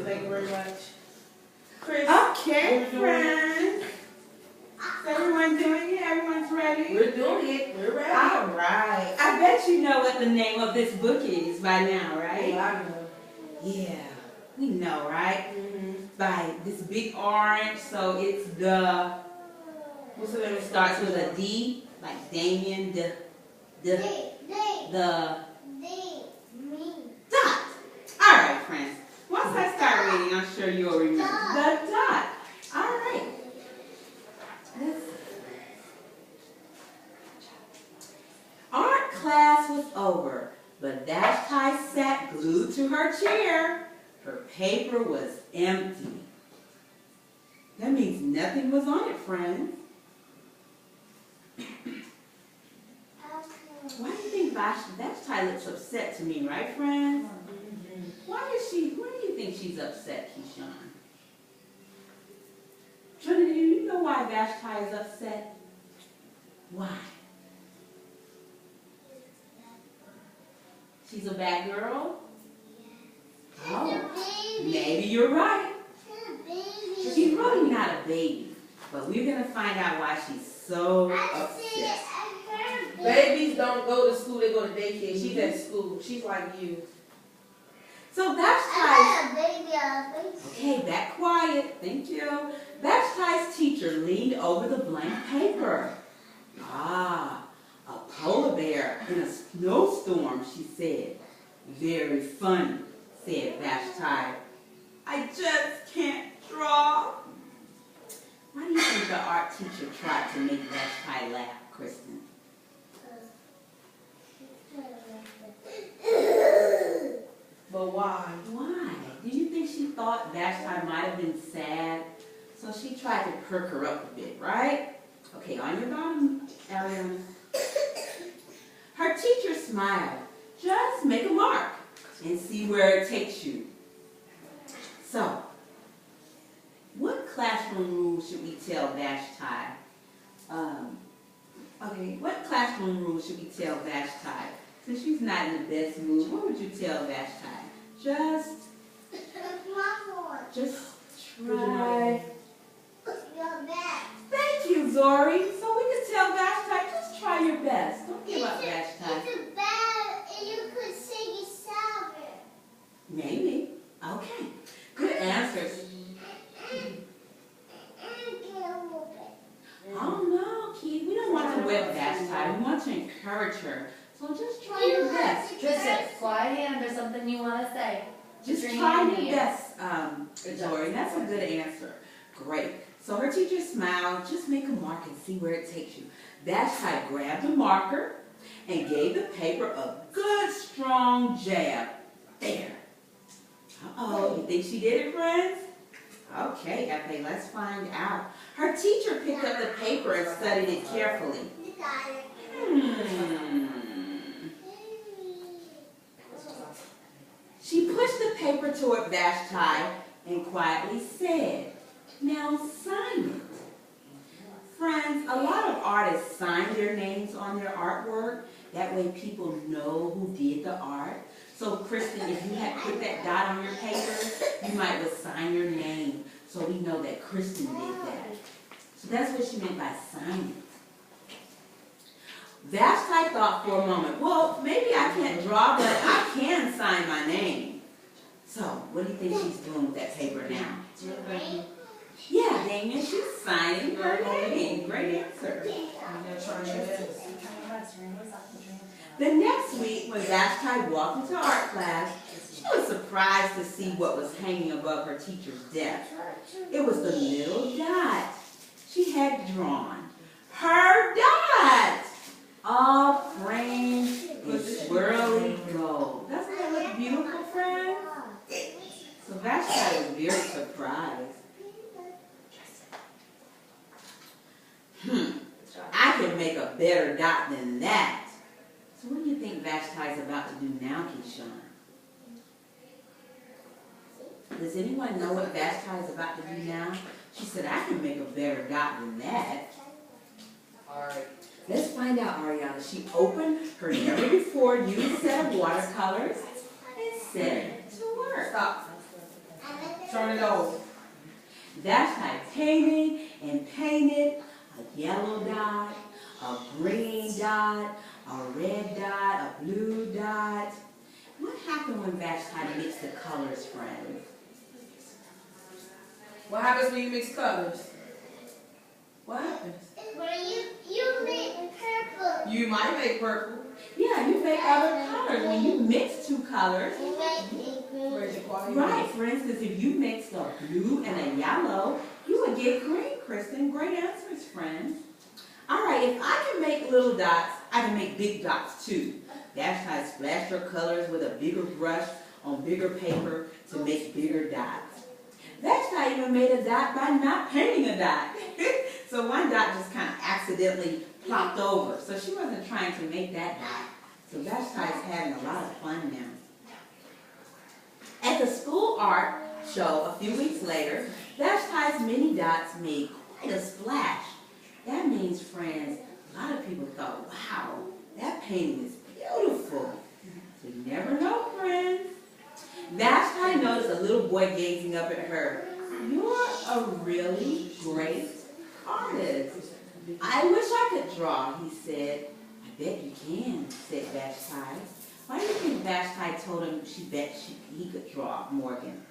Thank you very much. Chris. Okay, friends. Is everyone doing it? Everyone's ready? We're doing it. We're ready. All right. I bet you know what the name of this book is by now, right? Oh, I know. Yeah, we know, right? Mm-hmm. By this big orange, so it's the, What's the name? it starts with a D, like Damien, the dot. All right, friends. Once I start reading, I'm sure you'll remember. The dot. All right. Art class was over, but Vashti sat glued to her chair. Her paper was empty. That means nothing was on it, friends. Why do you think Vashti looks upset to me, right, friends? Why do you think she's upset, Keyshawn? Trinity, do you know why Vashti is upset? Why? She's a bad girl? Oh, maybe you're right. She's really not a baby, but we're going to find out why she's so upset. Babies don't go to school, they go to daycare. She's at school. She's like you. So Vashti's... Okay, back quiet. Thank you. Vashti's teacher leaned over the blank paper. Ah, a polar bear in a snowstorm, she said. Very funny, said Vashti. I just can't draw. Why do you think the art teacher tried to make Vashti laugh, Kristen? But why? Why? Do you think she thought Vashti might have been sad? So she tried to perk her up a bit, right? Okay, on your bottom, Ariana. Her teacher smiled. Just make a mark and see where it takes you. So, what classroom rule should we tell Vashti? What classroom rule should we tell Vashti? Since she's not in the best mood, what would you tell Vashti? Just try. Thank you, Zori. So we could tell Vashti, just try your best. Don't give up, Vashti. Maybe. Okay. Good answers. Oh no, Keith. We don't want to whip Vashti. We want to encourage her. So just try your best. Just quiet hand or something you want to say. Just try your best, Zori. That's a good answer. Great. So her teacher smiled. Just make a mark and see where it takes you. Vashti grabbed a marker and gave the paper a good strong jab. There. Uh-oh. You think she did it, friends? Okay, let's find out. Her teacher picked up the paper and studied it carefully. She pushed the paper toward Vashti and quietly said, now sign it. Friends, a lot of artists sign their names on their artwork. That way people know who did the art. So Kristen, if you had put that dot on your paper, you might have signed your name so we know that Kristen did that. So that's what she meant by signing. Vashti thought for a moment, well, maybe I can't draw, but I can sign my name. So, what do you think she's doing with that paper now? Yeah, Damien, she's signing her name. Great answer. The next week, when Vashti walked into art class, she was surprised to see what was hanging above her teacher's desk. It was the little dot she had drawn. Her dot! All framed in swirly gold. Doesn't that look beautiful, friends? So Vashti was very surprised. I can make a better dot than that. So what do you think Vashti's about to do now, Keyshawn? Does anyone know what Vashti's about to do now? She said, I can make a better dot than that. All right. Let's find out, Ariana. She opened her never before used set of watercolors and set it to work. Stop. Turn it over. Vashti painted and painted a yellow dot, a green dot, a red dot, a blue dot. What happened when Vashti mixed the colors, friends? What happens when you mix colors? What happens? When you make purple. You might make purple. Yeah, you make other colors. When you mix two colors, You make Where's your quiet? right, for instance, if you mixed a blue and a yellow, you would get green, Kristen. Great answers, friends. All right, if I can make little dots, I can make big dots too. Vashti splashed her colors with a bigger brush on bigger paper to make bigger dots. Vashti even made a dot by not painting a dot. So one dot just kind of accidentally plopped over. So she wasn't trying to make that dot. So Vashti's having a lot of fun now. At the school art show a few weeks later, Vashti's mini dots made quite a splash. That means, friends, a lot of people thought, wow, that painting is beautiful. So you never know, friends. Vashti noticed a little boy gazing up at her. You're a really great artist. I wish I could draw, he said. I bet you can, said Vashti. Why do you think Vashti told him she bet he could draw, Morgan?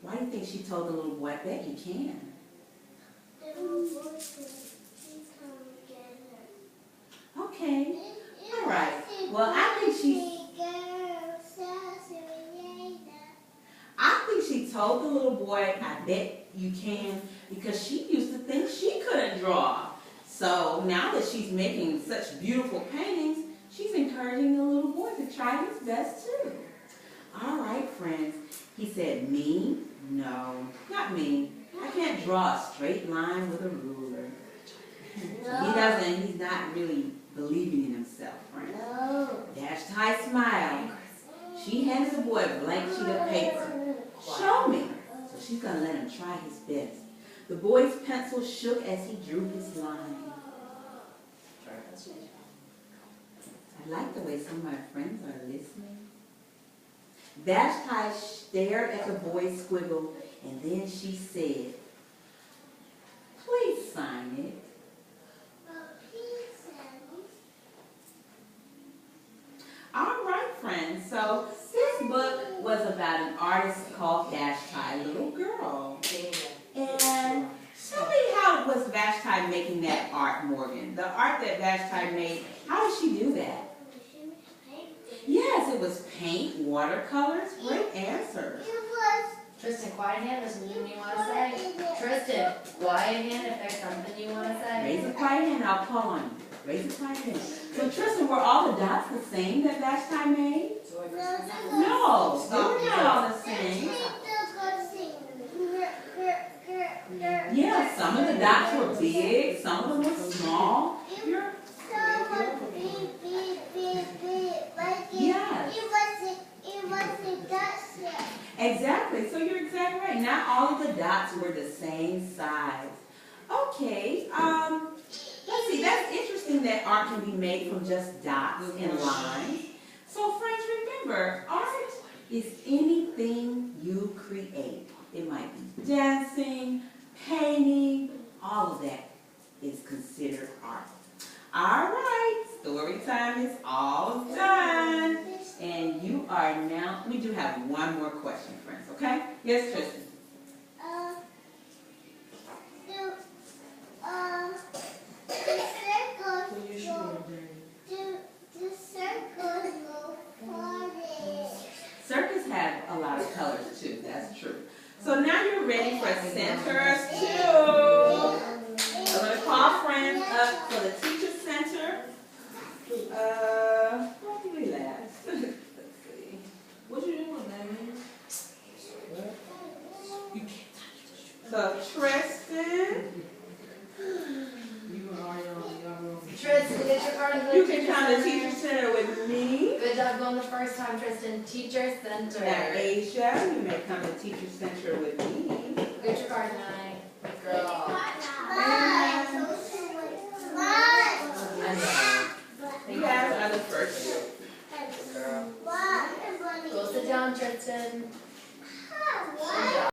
Why do you think she told the little boy, I bet you can? Okay. All right. Well, I think she told the little boy, I bet you can, because she used to think she couldn't draw. So now that she's making such beautiful paintings, she's encouraging the little boy to try his best too. All right, friends. He said, me? No, not me. I can't draw a straight line with a ruler. He's not really believing in himself, friends. No. Vashti smiled. She handed the boy a blank sheet of paper. Show me. So she's going to let him try his best. The boy's pencil shook as he drew his line. I like the way some of my friends are listening. Vashti stared at the boy's squiggle, and then she said, please sign it. All right, friends. So this book was about an artist called Vashti, little girl. And tell me, how was Vashti making that art, Morgan? The art that Vashti made, how did she do that? Yes, it was paint, watercolors. Great answers. Tristan, quiet hand, there's something you want to say? Tristan, quiet hand if there's something you want to say. Raise a quiet hand, I'll call on you. Raise a quiet hand. So Tristan, were all the dots the same that Vashti made? No, they were not all the same. Yeah, some of the dots were big, some of them were small. Yes. Exactly, so you're exactly right. Not all of the dots were the same size. Okay, let's see, that's interesting that art can be made from just dots and lines. So friends, remember, art is anything you create. It might be dancing, painting, all of that is considered art. All right, story time is all done. And you are now, we do have one more question, friends, okay? Yes, Tristan. Circles have a lot of colors too, that's true. So now you're ready for centers too. I'm going to call friends up for the teacher center. Relax. Let's see. What you doing, man? You can't touch it. So Tristan, You and Ariana, Tristan, get your card and go you to can teacher come to center. teacher center with me. Good job going the first time, Tristan. Teacher center. And Asia, you may come to teacher center with me. Get your card now.